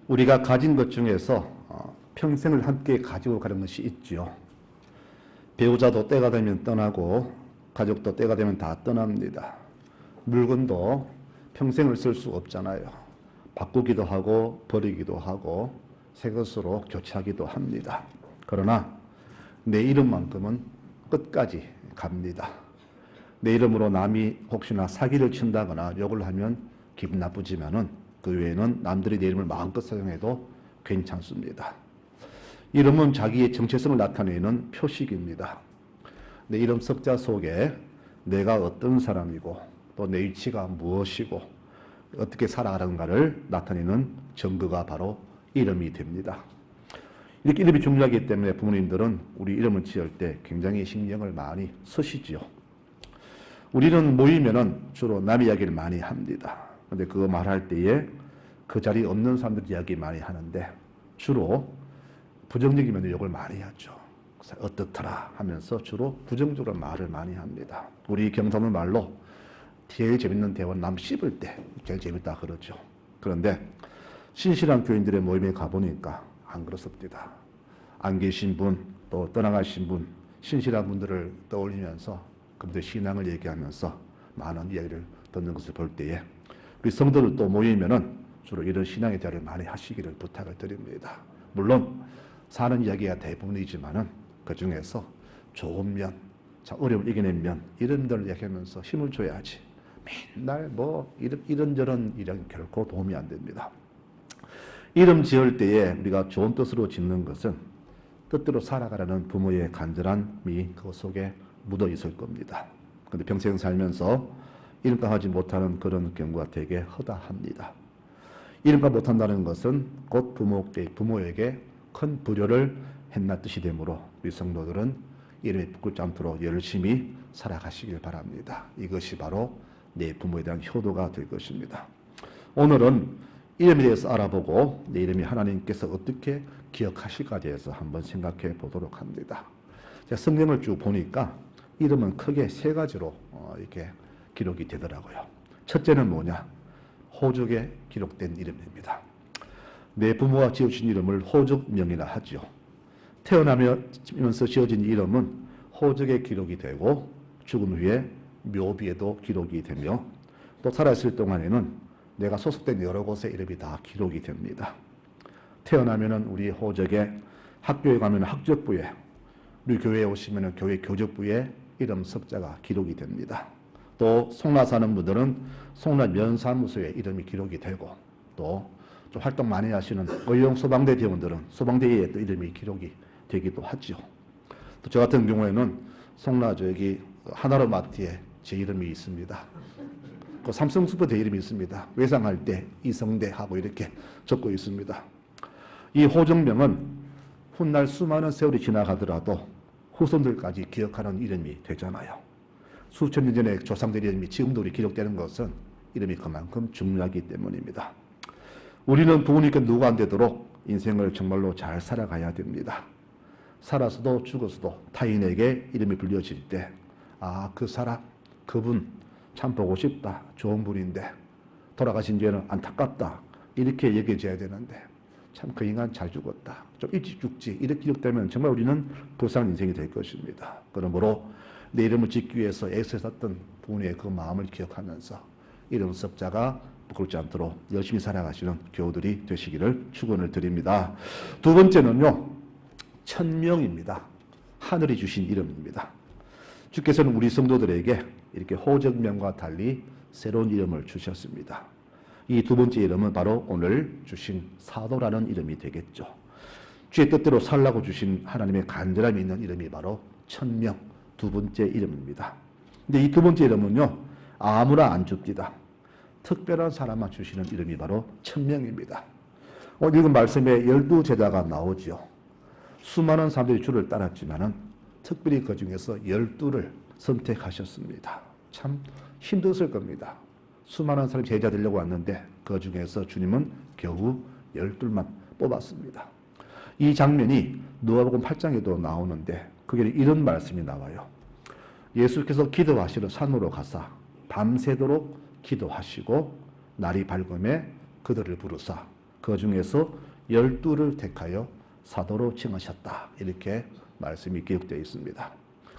우리가 가진 것 중에서 평생을 함께 가지고 가는 것이 있지요. 배우자도 때가 되면 떠나고 가족도 때가 되면 다 떠납니다. 물건도 평생을 쓸 수 없잖아요. 바꾸기도 하고 버리기도 하고 새 것으로 교체하기도 합니다. 그러나 내 이름만큼은 끝까지 갑니다. 내 이름으로 남이 혹시나 사기를 친다거나 욕을 하면 기분 나쁘지만은 그 외에는 남들이 내 이름을 마음껏 사용해도 괜찮습니다. 이름은 자기의 정체성을 나타내는 표식입니다. 내 이름 석자 속에 내가 어떤 사람이고 또 내 위치가 무엇이고 어떻게 살아가는가를 나타내는 증거가 바로 이름이 됩니다. 이렇게 이름이 중요하기 때문에 부모님들은 우리 이름을 지을 때 굉장히 신경을 많이 쓰시지요. 우리는 모이면은 주로 남 이야기를 많이 합니다. 그런데 그거 말할 때에 그 자리에 없는 사람들 이야기 많이 하는데 주로 부정적이면 욕을 많이 하죠. 어떻더라 하면서 주로 부정적으로 말을 많이 합니다. 우리 경상도 말로 제일 재밌는 대화는 남 씹을 때 제일 재밌다 그러죠. 그런데 신실한 교인들의 모임에 가보니까 안 그렇습니다. 안 계신 분, 또 떠나가신 분, 신실한 분들을 떠올리면서 그분들 신앙을 얘기하면서 많은 이야기를 듣는 것을 볼 때에 우리 성도들 또 모이면은 주로 이런 신앙의 대화를 많이 하시기를 부탁을 드립니다. 물론 사는 이야기가 대부분이지만은 그 중에서 좋은 면, 어려움을 이겨낸 면 이런 데를 얘기하면서 힘을 줘야지. 맨날 뭐 이런저런 이야기 결코 도움이 안 됩니다. 이름 지을 때에 우리가 좋은 뜻으로 짓는 것은 뜻대로 살아가라는 부모의 간절함이 그 속에 묻어 있을 겁니다. 그런데 평생 살면서 이름값 하지 못하는 그런 경우가 되게 허다합니다. 이름값 못한다는 것은 곧 부모에게 큰 불효를 했나 뜻이 되므로 우리 성도들은 이름에 부끄럽지 않도록 열심히 살아가시길 바랍니다. 이것이 바로 내 부모에 대한 효도가 될 것입니다. 오늘은 이름에 대해서 알아보고 내 이름이 하나님께서 어떻게 기억하실까에 대해서 한번 생각해 보도록 합니다. 제가 성경을 쭉 보니까 이름은 크게 세 가지로 이렇게 기록이 되더라고요. 첫째는 뭐냐? 호적에 기록된 이름입니다. 내 부모가 지어주신 이름을 호적명이라 하죠. 태어나면서 지어진 이름은 호적에 기록이 되고 죽은 후에 묘비에도 기록이 되며 또 살아있을 동안에는 내가 소속된 여러 곳의 이름이 다 기록이 됩니다. 태어나면은 우리 호적에, 학교에 가면 학적부에, 우리 교회에 오시면 교회 교적부에 이름 석자가 기록이 됩니다. 또 송라 사는 분들은 송라 면사무소에 이름이 기록이 되고 또 좀 활동 많이 하시는 의용 소방대 대원들은 소방대에 또 이름이 기록이 되기도 하죠. 또 저 같은 경우에는 송라 하나로 마트에 제 이름이 있습니다. 그 삼성슈퍼대 이름이 있습니다. 외상할 때 이성대 하고 이렇게 적고 있습니다. 이 호적명은 훗날 수많은 세월이 지나가더라도 후손들까지 기억하는 이름이 되잖아요. 수천 년 전에 조상들 이름이 지금도 우리 기록되는 것은 이름이 그만큼 중요하기 때문입니다. 우리는 부모님께 누가 안 되도록 인생을 정말로 잘 살아가야 됩니다. 살아서도 죽어서도 타인에게 이름이 불려질 때 그 사람, 그분 참 보고 싶다. 좋은 분인데 돌아가신 뒤에는 안타깝다. 이렇게 얘기해줘야 되는데 참 그 인간 잘 죽었다. 좀 일찍 죽지. 이렇게 기록되면 정말 우리는 불쌍한 인생이 될 것입니다. 그러므로 내 이름을 짓기 위해서 애쓰셨던 부모의 그 마음을 기억하면서 이름 석자가 부끄럽지 않도록 열심히 살아가시는 교우들이 되시기를 축원을 드립니다. 두 번째는요. 천명입니다. 하늘이 주신 이름입니다. 주께서는 우리 성도들에게 이렇게 호적명과 달리 새로운 이름을 주셨습니다. 이 두 번째 이름은 바로 오늘 주신 사도라는 이름이 되겠죠. 주의 뜻대로 살라고 주신 하나님의 간절함이 있는 이름이 바로 천명, 두 번째 이름입니다. 근데 이 두 번째 이름은요, 아무나 안 줍니다. 특별한 사람만 주시는 이름이 바로 천명입니다. 오늘 읽은 말씀에 12제자가 나오죠. 수많은 사람들이 주를 따랐지만은 특별히 그 중에서 12를 선택하셨습니다. 참 힘들었을 겁니다. 수많은 사람이 제자 되려고 왔는데 그 중에서 주님은 겨우 12만 뽑았습니다. 이 장면이 누가복음 8장에도 나오는데 거기에 이런 말씀이 나와요. 예수께서 기도하시러 산으로 가사 밤새도록 기도하시고 날이 밝음에 그들을 부르사 그 중에서 12를 택하여 사도로 칭하셨다. 이렇게 말씀이 기록되어 있습니다.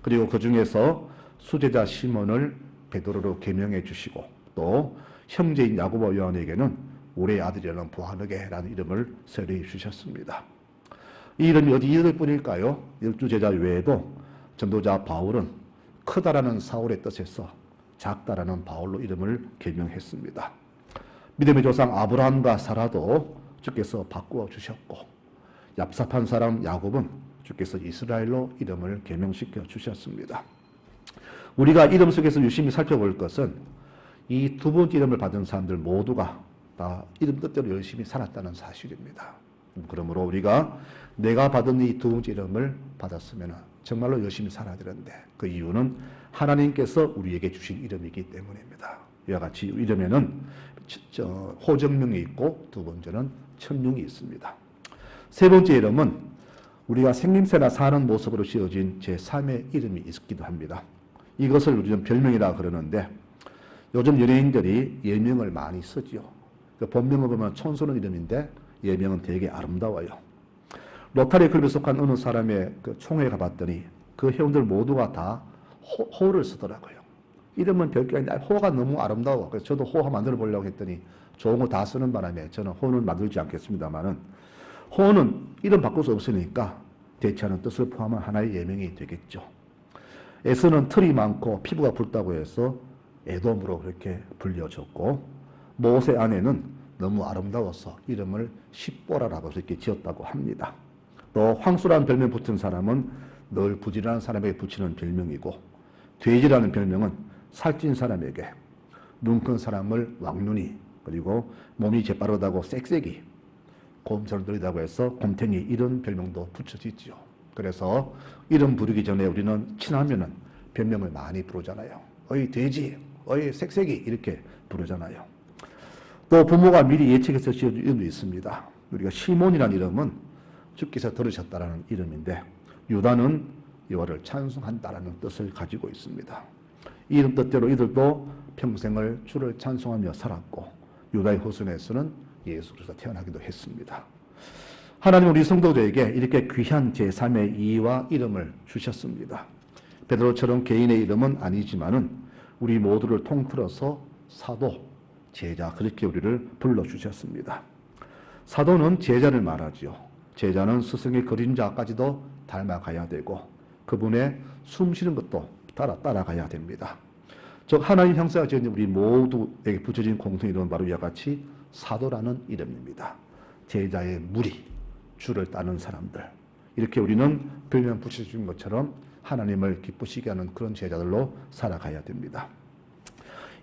그리고 그 중에서 수제자 시몬을 베드로로 개명해 주시고 또 형제인 야고보 요한에게는 우리의 아들이라는 보아느게라는 이름을 세례해 주셨습니다. 이 이름이 어디 이들 뿐일까요? 12제자 외에도 전도자 바울은 크다라는 사울의 뜻에서 작다라는 바울로 이름을 개명했습니다. 믿음의 조상 아브라함과 사라도 주께서 바꾸어 주셨고 얍삽한 사람 야곱은 주께서 이스라엘로 이름을 개명시켜 주셨습니다. 우리가 이름 속에서 유심히 살펴볼 것은 이 두 번째 이름을 받은 사람들 모두가 다 이름 뜻대로 열심히 살았다는 사실입니다. 그러므로 우리가 내가 받은 이 두 번째 이름을 받았으면 정말로 열심히 살아야 되는데 그 이유는 하나님께서 우리에게 주신 이름이기 때문입니다. 이와 같이 이름에는 호정명이 있고 두 번째는 천명이 있습니다. 세 번째 이름은 우리가 생김새나 사는 모습으로 지어진 제3의 이름이 있기도 합니다. 이것을 우리는 별명이라 그러는데 요즘 연예인들이 예명을 많이 쓰죠. 본명을 보면 촌스러운 이름인데 예명은 되게 아름다워요. 로타리 클럽에 속한 어느 사람의 그 총회에 가봤더니 그 회원들 모두가 다 호를 쓰더라고요. 이름은 별게 아닌데 호가 너무 아름다워. 그래서 저도 호 만들어 보려고 했더니 좋은 거 다 쓰는 바람에 저는 호는 만들지 않겠습니다만은 호는 이름 바꿀 수 없으니까 대체하는 뜻을 포함한 하나의 예명이 되겠죠. 에서는 털이 많고 피부가 붉다고 해서 에돔으로 그렇게 불려졌고 모세 아내는 너무 아름다워서 이름을 십보라라고 그렇게 지었다고 합니다. 또 황수라는 별명 붙은 사람은 늘 부지런한 사람에게 붙이는 별명이고 돼지라는 별명은 살찐 사람에게 눈 큰 사람을 왕눈이 그리고 몸이 재빠르다고 쌕쌕이 곰처럼 느리다고 해서 곰탱이 이런 별명도 붙여지죠. 그래서 이름 부르기 전에 우리는 친하면은 별명을 많이 부르잖아요. 어이 돼지, 어이 쌕쌕이 이렇게 부르잖아요. 또 부모가 미리 예측해서 지은 이름도 있습니다. 우리가 시몬이라는 이름은 주께서 들으셨다라는 이름인데 유다는 여호와를 찬송한다라는 뜻을 가지고 있습니다. 이 이름 뜻대로 이들도 평생을 주를 찬송하며 살았고 유다의 후손에서는 예수 그리스도가 태어나기도 했습니다. 하나님은 우리 성도들에게 이렇게 귀한 제3의 이와 이름을 주셨습니다. 베드로처럼 개인의 이름은 아니지만은 우리 모두를 통틀어서 사도, 제자 그렇게 우리를 불러주셨습니다. 사도는 제자를 말하지요. 제자는 스승의 그림자까지도 닮아가야 되고 그분의 숨쉬는 것도 따라가야 됩니다. 즉 하나님 형상을 지은 우리 모두에게 붙여진 공통 이름은 바로 이와 같이 사도라는 이름입니다. 제자의 무리, 주를 따르는 사람들 이렇게 우리는 별명 붙여준 것처럼 하나님을 기쁘시게 하는 그런 제자들로 살아가야 됩니다.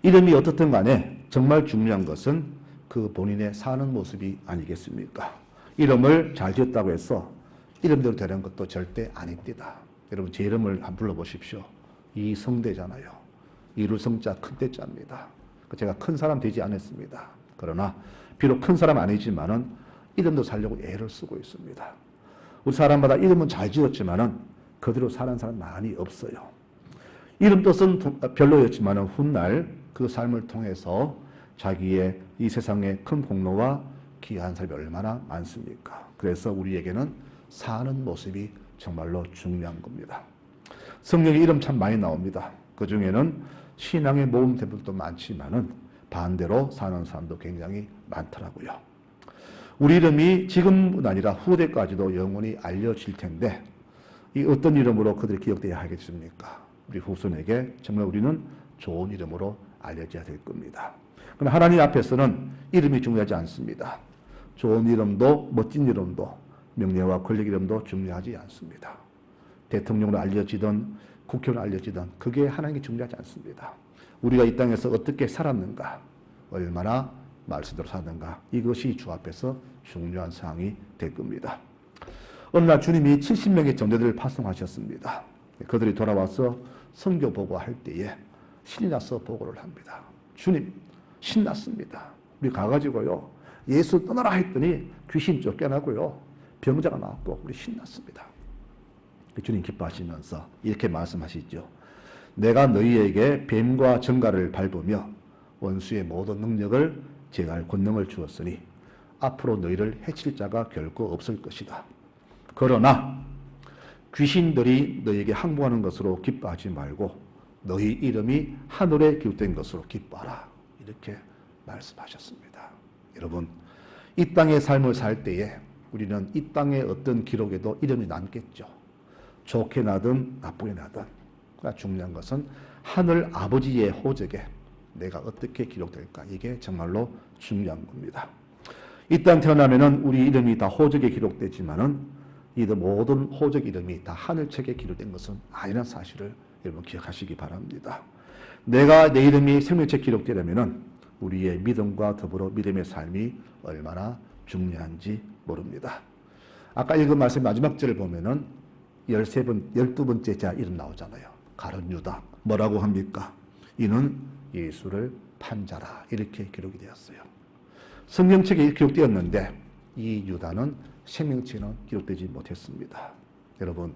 이름이 어떻든 간에 정말 중요한 것은 그 본인의 사는 모습이 아니겠습니까? 이름을 잘 지었다고 해서 이름대로 되는 것도 절대 아닙니다. 여러분 제 이름을 한번 불러보십시오. 이성대잖아요. 이룰 성자 큰 대자입니다. 제가 큰 사람 되지 않았습니다. 그러나 비록 큰 사람 아니지만은 이름도 살려고 애를 쓰고 있습니다. 우리 사람마다 이름은 잘 지었지만은 그대로 사는 사람 많이 없어요. 이름 뜻은 별로였지만은 훗날 그 삶을 통해서 자기의 이 세상의 큰 공로와 귀한 삶이 얼마나 많습니까? 그래서 우리에게는 사는 모습이 정말로 중요한 겁니다. 성경에 이름 참 많이 나옵니다. 그 중에는 신앙의 모범들도 많지만은 반대로 사는 사람도 굉장히 많더라고요. 우리 이름이 지금뿐 아니라 후대까지도 영원히 알려질 텐데 이 어떤 이름으로 그들이 기억되어야 하겠습니까? 우리 후손에게 정말 우리는 좋은 이름으로 알려져야 될 겁니다. 그러나 하나님 앞에서는 이름이 중요하지 않습니다. 좋은 이름도 멋진 이름도 명예와 권력 이름도 중요하지 않습니다. 대통령으로 알려지든 국회의원으로 알려지든 그게 하나님께 중요하지 않습니다. 우리가 이 땅에서 어떻게 살았는가, 얼마나 말씀대로 살았는가, 이것이 주 앞에서 중요한 사항이 될 겁니다. 어느 날 주님이 70명의 전도들을 파송하셨습니다. 그들이 돌아와서 선교 보고할 때에 신이 나서 보고를 합니다. 주님, 신났습니다. 우리 가가지고요, 예수 떠나라 했더니 귀신 쫓겨나고요, 병자가 나왔고 우리 신났습니다. 주님 기뻐하시면서 이렇게 말씀하시죠. 내가 너희에게 뱀과 정갈을 밟으며 원수의 모든 능력을 제어할 권능을 주었으니 앞으로 너희를 해칠 자가 결코 없을 것이다. 그러나 귀신들이 너희에게 항복하는 것으로 기뻐하지 말고 너희 이름이 하늘에 기록된 것으로 기뻐하라. 이렇게 말씀하셨습니다. 여러분, 이 땅의 삶을 살 때에 우리는 이 땅의 어떤 기록에도 이름이 남겠죠. 좋게 나든 나쁘게 나든. 그러니까 중요한 것은 하늘 아버지의 호적에 내가 어떻게 기록될까. 이게 정말로 중요한 겁니다. 이 땅 태어나면은 우리 이름이 다 호적에 기록되지만은 이 모든 호적 이름이 다 하늘책에 기록된 것은 아니라는 사실을 여러분 기억하시기 바랍니다. 내가 내 이름이 생명책에 기록되려면은 우리의 믿음과 더불어 믿음의 삶이 얼마나 중요한지 모릅니다. 아까 읽은 말씀 마지막 절을 보면은 12번째 자 이름 나오잖아요. 가룟 유다. 뭐라고 합니까? 이는 예수를 판 자라. 이렇게 기록이 되었어요. 성경책에 기록되었는데 이 유다는 생명책에는 기록되지 못했습니다. 여러분,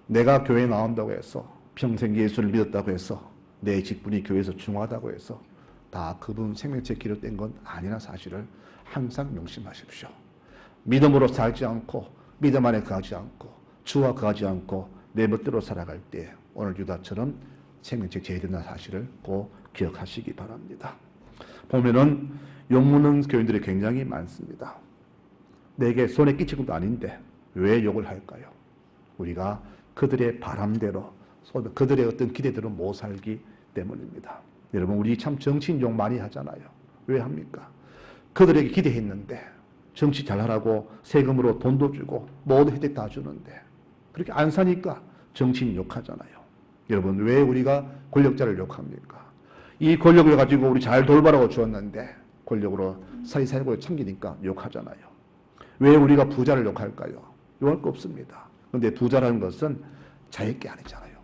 내가 교회에 나온다고 해서 평생 예수를 믿었다고 해서 내 직분이 교회에서 중요하다고 해서 다 그분 생명책에 기록된 건 아니라는 사실을 항상 명심하십시오. 믿음으로 살지 않고 믿음 안에 거하지 않고 주와 거하지 않고 내 멋대로 살아갈 때 오늘 유다처럼 생명책 제외된다는 사실을 꼭 기억하시기 바랍니다. 보면은 욕먹는 교인들이 굉장히 많습니다. 내게 손에 끼친 것도 아닌데 왜 욕을 할까요? 우리가 그들의 바람대로 그들의 어떤 기대대로 못 살기 때문입니다. 여러분, 우리 참 정치인 욕 많이 하잖아요. 왜 합니까? 그들에게 기대했는데 정치 잘하라고 세금으로 돈도 주고 모든 혜택 다 주는데 그렇게 안 사니까 정치인 욕하잖아요. 여러분, 왜 우리가 권력자를 욕합니까? 이 권력을 가지고 우리 잘 돌봐라고 주었는데 권력으로 사리사욕을 챙기니까 욕하잖아요. 왜 우리가 부자를 욕할까요? 욕할 거 없습니다. 그런데 부자라는 것은 자기 게 아니잖아요.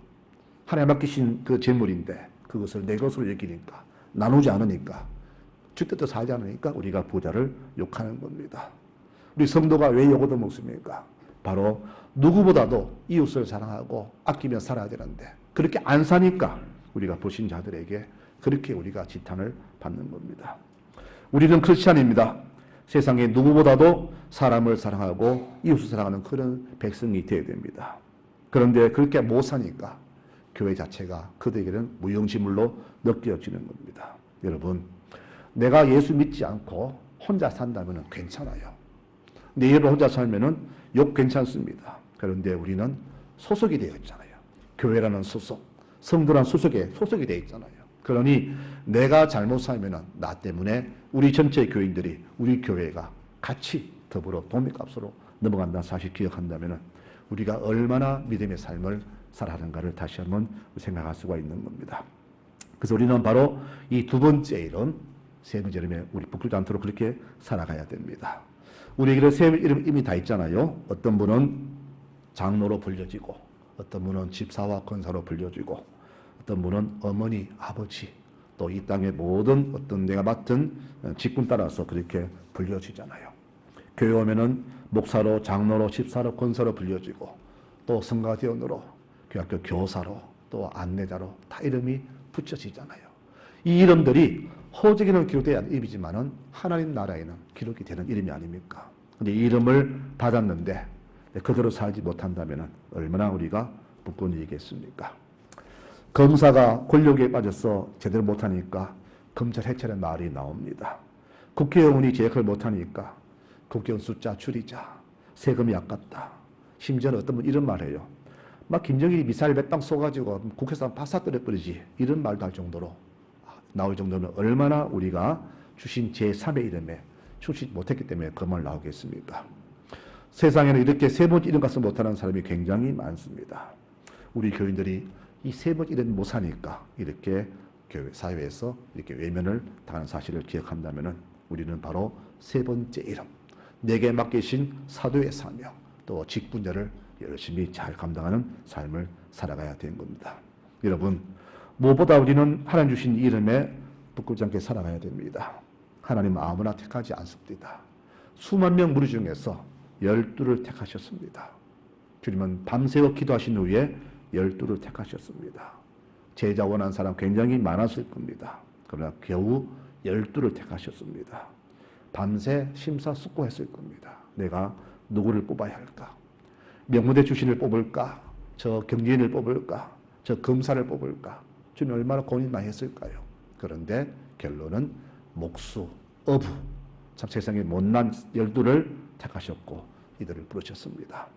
하나님 맡기신 그 재물인데 그것을 내 것으로 여기니까 나누지 않으니까 주뜻대로 살지 않으니까 우리가 부자를 욕하는 겁니다. 우리 성도가 왜 욕을 먹습니까? 바로 누구보다도 이웃을 사랑하고 아끼며 살아야 되는데 그렇게 안 사니까 우리가 불신자들에게 그렇게 우리가 지탄을 받는 겁니다. 우리는 크리스찬입니다. 세상에 누구보다도 사람을 사랑하고 이웃을 사랑하는 그런 백성이 되어야 됩니다. 그런데 그렇게 못 사니까 교회 자체가 그들에게는 무용지물로 느껴지는 겁니다. 여러분, 내가 예수 믿지 않고 혼자 산다면 괜찮아요. 내 일을 혼자 살면 욕 괜찮습니다. 그런데 우리는 소속이 되어 있잖아요. 교회라는 소속, 성도라는 소속이 되어 있잖아요. 그러니 내가 잘못 살면 나 때문에 우리 전체 교인들이 우리 교회가 같이 더불어 도매값으로 넘어간다는 사실 기억한다면 우리가 얼마나 믿음의 삶을 살아가는가를 다시 한번 생각할 수가 있는 겁니다. 그래서 우리는 바로 이 두 번째 이름, 세 번째 이름에 우리 부끄럽지 않도록 그렇게 살아가야 됩니다. 우리에게는 세 이름 이미 다 있잖아요. 어떤 분은 장로로 불려지고 어떤 분은 집사와 권사로 불려지고 어떤 분은 어머니, 아버지 또 이 땅의 모든 어떤 내가 맡은 직분 따라서 그렇게 불려지잖아요. 교회 오면은 목사로, 장로로, 집사로, 권사로 불려지고 또 성가대원으로, 교학교 교사로, 또 안내자로 다 이름이 붙여지잖아요. 이 이름들이 호적에는 기록되지 않은 이름이지만은 하나님 나라에는 기록이 되는 이름이 아닙니까? 근데 이 이름을 받았는데 그대로 살지 못한다면 얼마나 우리가 부끄러운 일이겠습니까? 검사가 권력에 빠져서 제대로 못하니까 검찰 해체라는 말이 나옵니다. 국회의원이 제약을 못하니까 국회의원 숫자 줄이자, 세금이 아깝다. 심지어는 어떤 분 이런 말 해요. 막 김정일이 미사일 몇 방 쏘가지고 국회에서 바싹 떨어버리지 이런 말도 할 정도로 나올 정도는 얼마나 우리가 주신 제3의 이름에 출시 못했기 때문에 그 말 나오겠습니까? 세상에는 이렇게 세 번째 이름 값을 못하는 사람이 굉장히 많습니다. 우리 교인들이 이 세 번째 이름 못 사니까 이렇게 교회 사회에서 이렇게 외면을 당하는 사실을 기억한다면 우리는 바로 세 번째 이름, 내게 맡기신 사도의 사명, 또 직분자를 열심히 잘 감당하는 삶을 살아가야 되는 겁니다. 여러분, 무엇보다 우리는 하나님 주신 이름에 부끄럽지 않게 살아가야 됩니다. 하나님은 아무나 택하지 않습니다. 수만 명 무리 중에서 12를 택하셨습니다. 주님은 밤새워 기도하신 후에 12를 택하셨습니다. 제자 원하는 사람 굉장히 많았을 겁니다. 그러나 겨우 12를 택하셨습니다. 밤새 심사숙고했을 겁니다. 내가 누구를 뽑아야 할까? 명문대 출신을 뽑을까? 저 경제인을 뽑을까? 저 검사를 뽑을까? 주님 얼마나 고민 많이 했을까요? 그런데 결론은 목수, 어부, 참 세상에 못난 12를 택하셨고 이들을 부르셨습니다.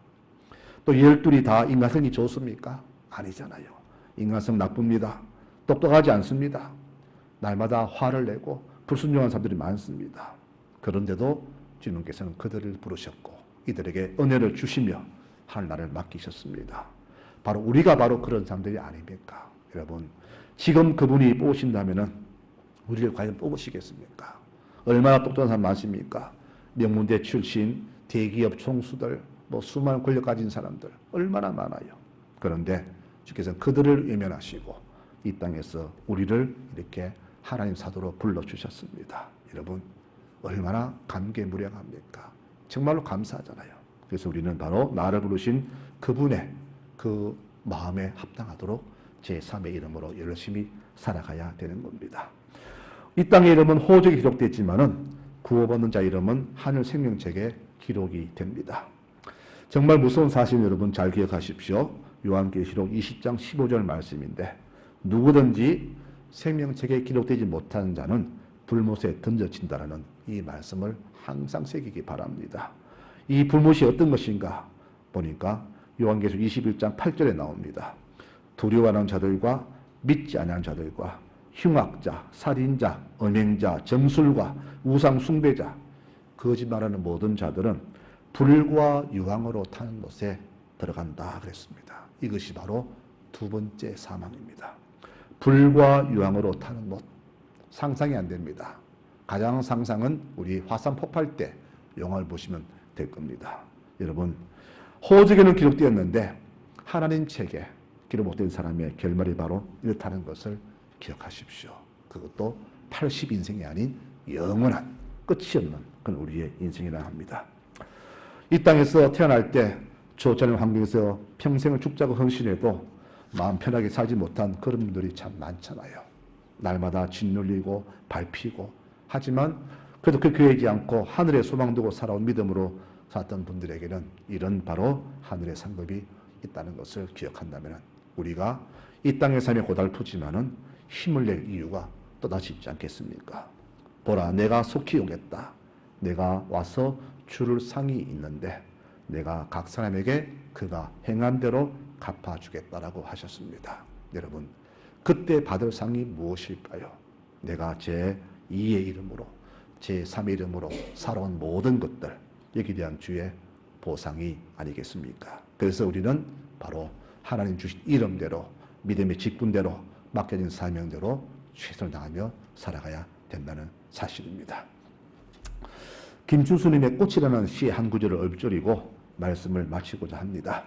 또 12이 다 인간성이 좋습니까? 아니잖아요. 인간성 나쁩니다. 똑똑하지 않습니다. 날마다 화를 내고 불순종한 사람들이 많습니다. 그런데도 주님께서는 그들을 부르셨고 이들에게 은혜를 주시며 하늘나라를 맡기셨습니다. 바로 우리가 바로 그런 사람들이 아닙니까? 여러분, 지금 그분이 뽑으신다면 우리를 과연 뽑으시겠습니까? 얼마나 똑똑한 사람 많습니까? 명문대 출신, 대기업 총수들, 수많은 권력 가진 사람들 얼마나 많아요. 그런데 주께서는 그들을 외면하시고 이 땅에서 우리를 이렇게 하나님 사도로 불러주셨습니다. 여러분, 얼마나 감개무량합니까? 정말로 감사하잖아요. 그래서 우리는 바로 나를 부르신 그분의 그 마음에 합당하도록 제3의 이름으로 열심히 살아가야 되는 겁니다. 이 땅의 이름은 호적에 기록됐지만은 구원받는 자 이름은 하늘 생명책에 기록이 됩니다. 정말 무서운 사실 여러분 잘 기억하십시오. 요한계시록 20장 15절 말씀인데 누구든지 생명책에 기록되지 못하는 자는 불못에 던져진다라는 이 말씀을 항상 새기기 바랍니다. 이 불못이 어떤 것인가 보니까 요한계시록 21장 8절에 나옵니다. 두려워하는 자들과 믿지 않는 자들과 흉악자, 살인자, 음행자, 점술과 우상 숭배자, 거짓말하는 모든 자들은 불과 유황으로 타는 곳에 들어간다 그랬습니다. 이것이 바로 두 번째 사망입니다. 불과 유황으로 타는 곳, 상상이 안 됩니다. 가장 상상은 우리 화산 폭발 때 영화를 보시면 될 겁니다. 여러분, 호적에는 기록되었는데 하나님 책에 기록 못된 사람의 결말이 바로 이렇다는 것을 기억하십시오. 그것도 80인생이 아닌 영원한 끝이 없는 그런 우리의 인생이라 합니다. 이 땅에서 태어날 때 좋지 않은 환경에서 평생을 죽자고 헌신해도 마음 편하게 살지 못한 그런 분들이 참 많잖아요. 날마다 짓눌리고 밟히고 하지만 그래도 그 교회이지 않고 하늘에 소망 두고 살아온 믿음으로 살았던 분들에게는 이런 바로 하늘의 상급이 있다는 것을 기억한다면 우리가 이 땅의 삶에 고달프지만은 힘을 낼 이유가 또다시 있지 않겠습니까? 보라, 내가 속히 오겠다. 내가 와서 주를 상이 있는데 내가 각 사람에게 그가 행한 대로 갚아주겠다라고 하셨습니다. 여러분, 그때 받을 상이 무엇일까요? 내가 제2의 이름으로 제3의 이름으로 살아온 모든 것들, 여기에 대한 주의 보상이 아니겠습니까? 그래서 우리는 바로 하나님 주신 이름대로 믿음의 직분대로 맡겨진 사명대로 최선을 다하며 살아가야 된다는 사실입니다. 김춘수님의 꽃이라는 시의 한 구절을 읊조리고 말씀을 마치고자 합니다.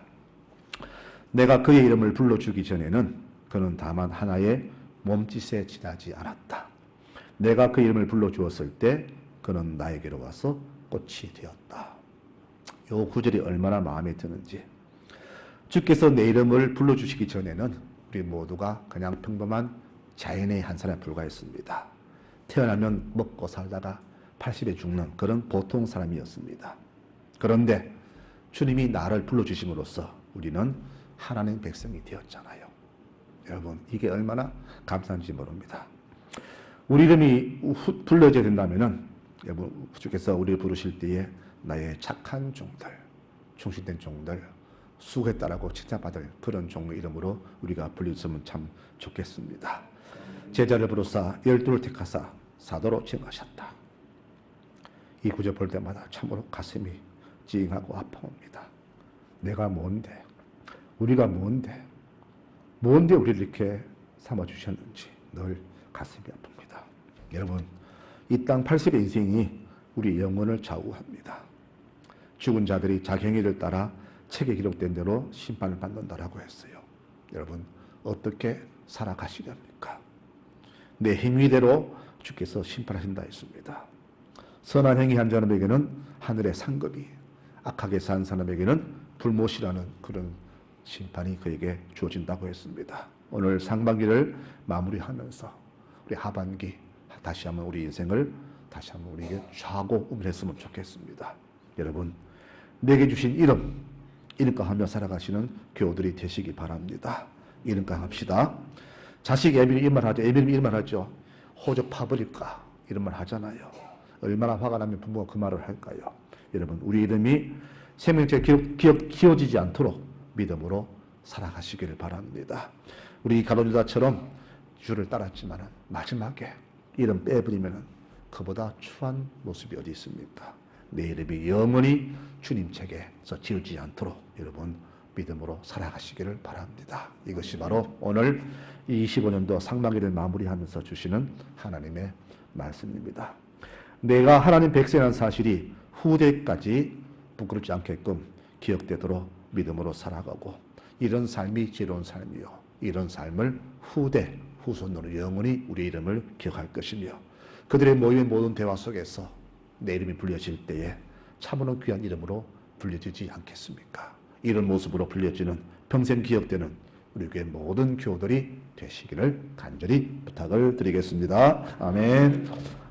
내가 그의 이름을 불러주기 전에는 그는 다만 하나의 몸짓에 지나지 않았다. 내가 그 이름을 불러주었을 때 그는 나에게로 와서 꽃이 되었다. 이 구절이 얼마나 마음에 드는지. 주께서 내 이름을 불러주시기 전에는 우리 모두가 그냥 평범한 자연의 한 사람에 불과했습니다. 태어나면 먹고 살다가 80에 죽는 그런 보통 사람이었습니다. 그런데 주님이 나를 불러주심으로써 우리는 하나님 백성이 되었잖아요. 여러분, 이게 얼마나 감사한지 모릅니다. 우리 이름이 불려져야 된다면은 여러분, 주께서 우리를 부르실 때에 나의 착한 종들, 충실된 종들, 수고했다라고 칭찬받을 그런 종의 이름으로 우리가 불렸으면 참 좋겠습니다. 제자를 부르사 12를 택하사 사도로 지명하셨다. 이 구절 볼 때마다 참으로 가슴이 찡하고 아파옵니다. 내가 뭔데, 우리가 뭔데 우리를 이렇게 삼아주셨는지 늘 가슴이 아픕니다. 여러분, 이 땅 80의 인생이 우리 영혼을 좌우합니다. 죽은 자들이 자기 행위를 따라 책에 기록된 대로 심판을 받는다라고 했어요. 여러분, 어떻게 살아가시렵니까? 내 행위대로 주께서 심판하신다 했습니다. 선한 행위 한 사람에게는 하늘의 상급이, 악하게 산 사람에게는 불못이라는 그런 심판이 그에게 주어진다고 했습니다. 오늘 상반기를 마무리하면서 우리 하반기 다시 한번 우리 인생을 다시 한번 우리에게 좌고 우면했으면 좋겠습니다. 여러분, 내게 주신 이름과 하며 살아가시는 교우들이 되시기 바랍니다. 이름과 합시다. 자식 예비를 이런 말 하죠. 예비를 이런 말 하죠. 호적 파버릴까? 이런 말 하잖아요. 얼마나 화가 나면 부모가 그 말을 할까요? 여러분, 우리 이름이 생명체 기어지지 않도록 믿음으로 살아가시기를 바랍니다. 우리 가룟유다처럼 주를 따랐지만 마지막에 이름 빼버리면 그보다 추한 모습이 어디 있습니까? 내 이름이 영원히 주님 책에서 지우지 않도록 여러분 믿음으로 살아가시기를 바랍니다. 이것이 바로 오늘 25년도 상반기를 마무리하면서 주시는 하나님의 말씀입니다. 내가 하나님 백성이라는 사실이 후대까지 부끄럽지 않게끔 기억되도록 믿음으로 살아가고 이런 삶이 지혜로운 삶이요. 이런 삶을 후손으로 영원히 우리 이름을 기억할 것이며 그들의 모임의 모든 대화 속에서 내 이름이 불려질 때에 참으로 귀한 이름으로 불려지지 않겠습니까? 이런 모습으로 불려지는 평생 기억되는 우리 교회 모든 교우들이 되시기를 간절히 부탁을 드리겠습니다. 아멘.